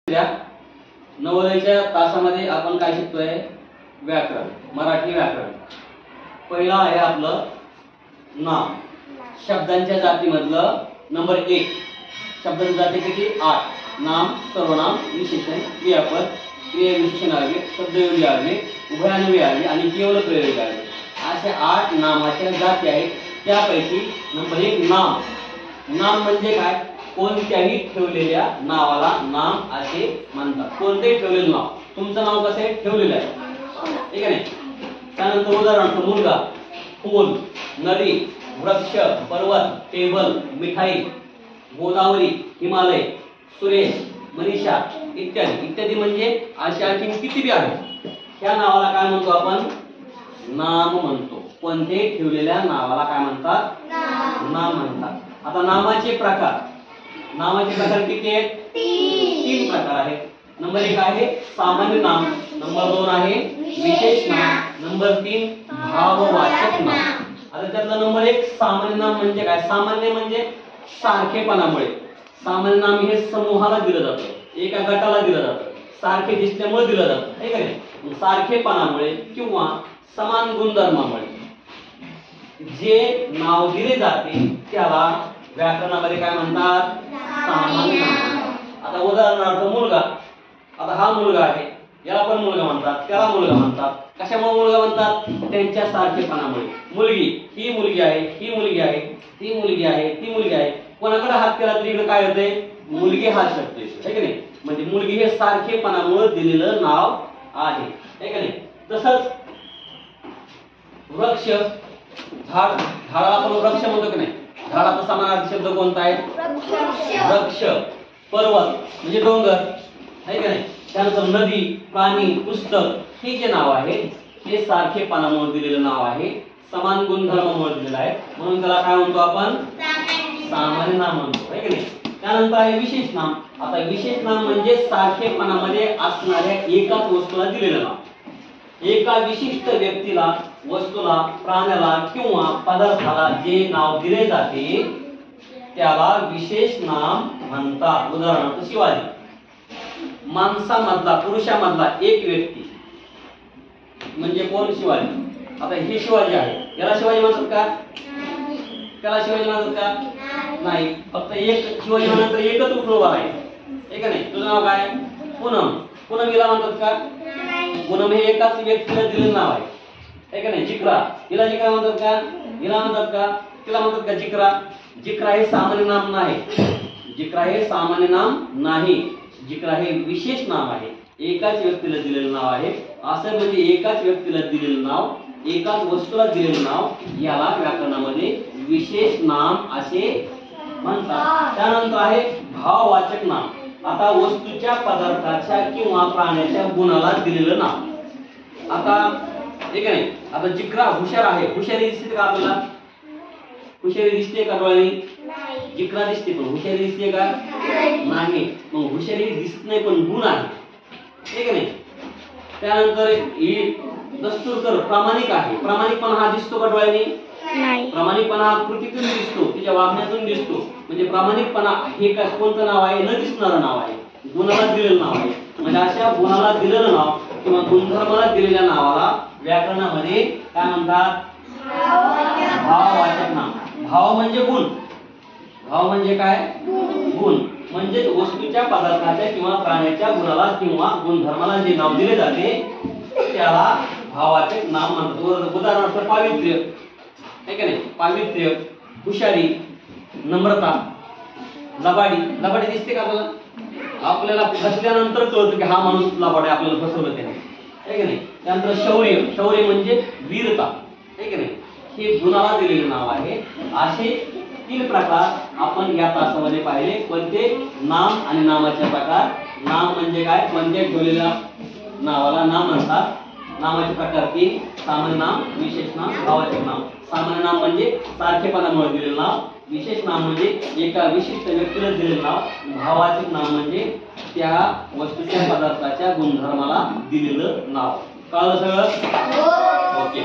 नवोदयच्या तासामध्ये आपण काय शिकतोय? व्याकरण, मराठी व्याकरण. पहिला आहे आपलं नाम. शब्दांच्या जातीमधलं नंबर 1. शब्दांच्या जाती किती? 8. नाम, सर्वनाम, विशेषण, क्रियापद, क्रियाविशेषणार्गे, शब्दयोगी, उभयान्वयी आणि केवळ प्रयोगार्गे अशा 8 नामाच्या जाती आहेत. त्यापैकी नंबर 1 नाम. नाम म्हणजे काय? कोणत्याही ठेवलेल्या नावाला नाम असे म्हणतात. कोणतेही ठेवलेलं नाव. तुमचं नाव कसं आहे? ठेवलेलं आहे, ठीक आहे. त्यानंतर उदाहरणार्थ मुलगा, फूल, नदी, वृक्ष, पर्वत, टेबल, मिठाई, गोदावरी, हिमालय, सुरेश, मनीषा इत्यादी इत्यादी. म्हणजे असे आणखी किती बी आहेत. ह्या नावाला काय म्हणतो आपण? नाम म्हणतो. कोणत्याही ठेवलेल्या नावाला काय म्हणतात? नाम म्हणतात. आता नामाचे प्रकार. नामाचे प्रकार किती आहेत? 3 प्रकार आहेत. नंबर 1 आहे सामान्य नाम, नंबर 2 आहे विशेष नाम, नंबर 3 भाववाचक नाम. आता त्यातला नंबर 1 सामान्य नाम म्हणजे काय? सामान्य म्हणजे सारखेपणामुळे. सामान्य नाम हे समूहाला दिलं जातं, एका गटाला दिलं जातं, सारखे दिसल्यामुळे दिलं जातं, ठीक आहे. सारखेपणामुळे किंवा समान गुणधर्मामुळे जे नाव दिले जाते त्याला व्याकरणामध्ये काय म्हणतात? सामान्य नाम. आता उदाहरणार्थ मुलगा. आता हा मुलगा आहे, याला पण मुलगा म्हणतात, त्याला मुलगा म्हणतात. कशामुळे मुलगा म्हणतात? त्यांच्या सारखेपणामुळे. मुलगी, ही मुलगी आहे, ही मुलगी आहे, ती मुलगी आहे, ती मुलगी आहे. कोणाकडे हात केला तरी इकडे काय होते? मुलगी हा शब्द येतो, ठीक आहे. म्हणजे मुलगी हे सारखेपणामुळे दिलेलं नाव आहे, ठीक आहे. तसंच वृक्ष, झाड. झाडाला आपण वृक्ष म्हणतो की नाही? झाडाचा समानार्थी शब्द कोणता आहे? वृक्ष. पर्वत म्हणजे डोंगर, आहे का नाही? त्यानंतर नदी, प्राणी, पुस्तक हे जे नाव आहे हे सारखेपणामुळे दिलेलं नाव आहे, समान गुणधर्मामुळे दिलेलं आहे, म्हणून त्याला काय म्हणतो आपण? सामान्य नाम म्हणतो, आहे की नाही. त्यानंतर आहे विशेष नाम. आता विशेष नाम म्हणजे सारखेपणामध्ये असणाऱ्या एकाच वस्तूला दिलेलं नाव. एका विशिष्ट व्यक्तीला, वस्तूला, प्राण्याला किंवा पदार्थाला जे नाव दिले जाते त्याला विशेष नाम म्हणतात. उदाहरणार्थ शिवाजी. माणसामधला, पुरुषामधला एक व्यक्ती म्हणजे कोण? शिवाजी. आता हे शिवाजी आहे, याला शिवाजी म्हणतात का? त्याला शिवाजी म्हणतात का? नाही. फक्त एक शिवाजी म्हणतात, एकच उठलो आहे, आहे का नाही. तुझं नाव काय? पूनम. पूनम हिला म्हणतात का? पूनम हे एकाच व्यक्तीला दिलेलं नाव आहे का नाही. जिक्रा. हिला जिक्रा म्हणतात का? हिला म्हणतात का? तिला म्हणतात का जिक्रा? जिक्रा हे सामान्य नाम नाही. जिक्रा हे सामान्य नाम नाही. जिक्रा हे विशेष नाम आहे, एकाच व्यक्तीला दिलेलं नाव आहे. असं म्हणजे एकाच व्यक्तीला दिलेलं नाव, एकाच वस्तूला दिलेलं नाव याला व्याकरणामध्ये विशेष नाम असे म्हणतात. त्यानंतर आहे भाववाचक नाम. आता वस्तूच्या, पदार्थाच्या किंवा प्राण्याच्या गुणाला दिलेलं नाव. आता ठीक आहे. आता जिक्रा हुशार आहे. हुशारी दिसते का आपल्याला? हुशारी दिसते का डोळ्याने? जिक्रा दिसते पण हुशारी दिसते का? नाही. मग हुशारी दिसत नाही पण गुण आहे, ठीक आहे. त्यानंतर दस्तूरकर, प्रामाणिक आहे. प्रामाणिकपणा हा दिसतो का डोळ्याने? प्रामाणिकपणा हा कृतीतून दिसतो, तिच्या वागण्यातून दिसतो. म्हणजे प्रामाणिकपणा हे काय कोणतं नाव आहे? न दिसणारं नाव आहे, गुणाला दिलेलं नाव आहे. म्हणजे अशा गुणाला दिलेलं नाव किंवा गुणधर्माला दिलेल्या नावाला व्याकरणामध्ये काय म्हणतात? भाववाचक नाम. भाव म्हणजे गुण. भाव म्हणजे काय? गुण. म्हणजे वस्तूच्या, पदार्थाच्या किंवा प्राण्याच्या गुणाला किंवा गुणधर्माला जे नाव दिले जाते त्याला भाववाचक नाम म्हणतात. उदाहरणार्थ पावित्र्य, आहे का नाही. पावित्र्य, हुशारी, नम्रता, लबाडी. लबाडी दिसते का आपल्याला? आपल्याला फसल्यानंतर कळतं की हा माणूस लबाड आहे, आपल्याला फसवलं त्याने, आहे का नाही. त्यानंतर शौर्य. शौर्य म्हणजे वीरता, आहे का नाही. हे गुणाला दिलेले नाव आहे. असे 3 प्रकार आपण या तासामध्ये पाहिले. कोणते? नाम आणि नामाचे प्रकार. नाम म्हणजे काय? कोणत्या ठेवलेल्या नावाला नाम म्हणतात. नामाचे प्रकार 3: सामान्य नाम, विशेष नाम, भाववाचक नाम. सामान्य नाम म्हणजे सारखेपणामुळे दिलेलं नाव. विशेष नाम म्हणजे एका विशिष्ट व्यक्तीला दिलेलं नाव. भाववाचक नाम म्हणजे त्या वस्तूच्या, पदार्थाच्या गुणधर्माला दिलेलं नाव. कळलं सगळं? ओके.